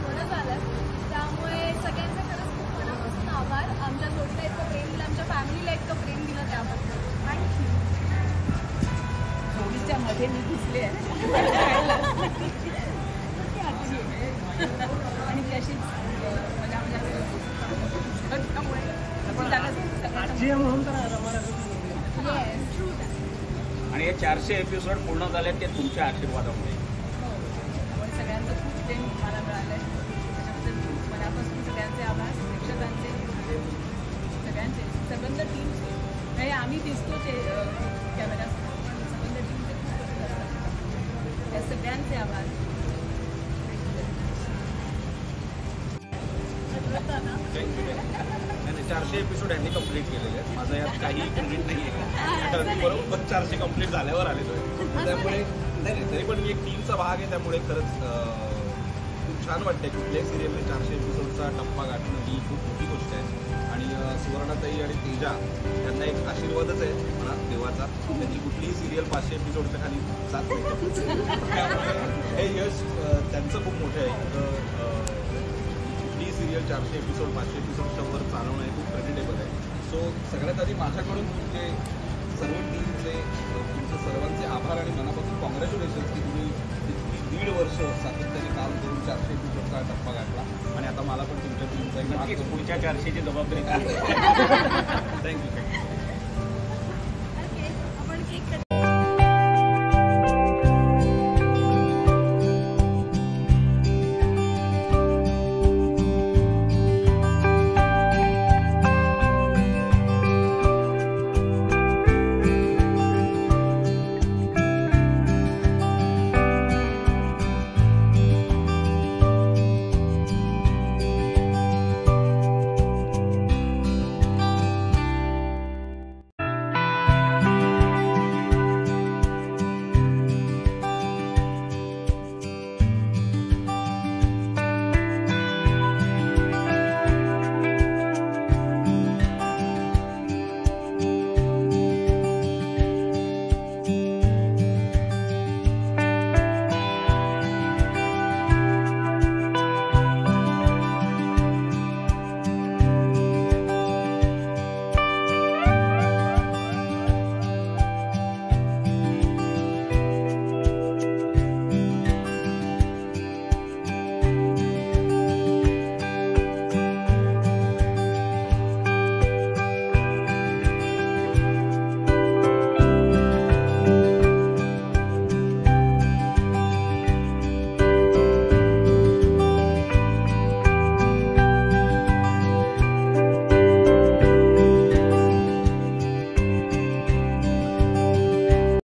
थोडं झालं. त्यामुळे सगळ्यांचे खरंच खूप मनापासून आभार. आमच्या जोडीला इतकं प्रेम दिलं, आमच्या फॅमिलीला इतकं प्रेम दिलं त्याबद्दल थँक्यू. जोडीच्या मध्ये मी घुसले आहे आणि त्याशीच आणि हे 400 एपिसोड पूर्ण झाले ते तुमच्या आशीर्वादामुळे. पण सगळ्यांचं खूप प्रेम मला मिळालं आहे. त्याच्याबद्दल खूप मनापासून सगळ्यांचे आभार. प्रेक्षकांचे, सगळ्यांचे, सबंध टीमचे. म्हणजे आम्ही दिसतोच कॅमेरासमोर, पण सबंध टीमचे खूप असतात. त्या सगळ्यांचे आभार. 400 एपिसोड यांनी कंप्लीट केलेले आहेत. माझं यात काही क्रेडिट नाही आहे. बरोबर 400 कंप्लीट झाल्यावर आलेलो आहे. त्यामुळे नाही, तरी पण मी एक टीमचा भाग आहे. त्यामुळे खरंच खूप छान वाटते. कुठल्याही सिरियलने 400 एपिसोडचा टप्पा गाठणं ही खूप मोठी गोष्ट आहे. आणि सुवर्णाताई आणि तेजा त्यांना एक आशीर्वादच आहे म्हणा देवाचा. त्यांची कुठलीही सिरियल 500 एपिसोडच्या खाली जात नाही. त्यामुळे हे यश त्यांचं खूप मोठं आहे. कुठलीही सिरियल 400 एपिसोड 500 एपिसोडच्या वर चालवणं हे खूप क्रेडिटेबल आहे. सो सगळ्यात आधी माझ्याकडून तुमचे सर्व टीमचे तुमचे सर्वांचे आभार आणि मनापासून कॉंग्रॅच्युलेशन की तुम्ही 1.5 वर्ष सातत्याने काम करून 400 एपिसोडचा टप्पा गाठला. आणि आता मला पण तुमच्या टीमचा एक भाग पुढच्या 400ची जबाबदारी. थँक्यू.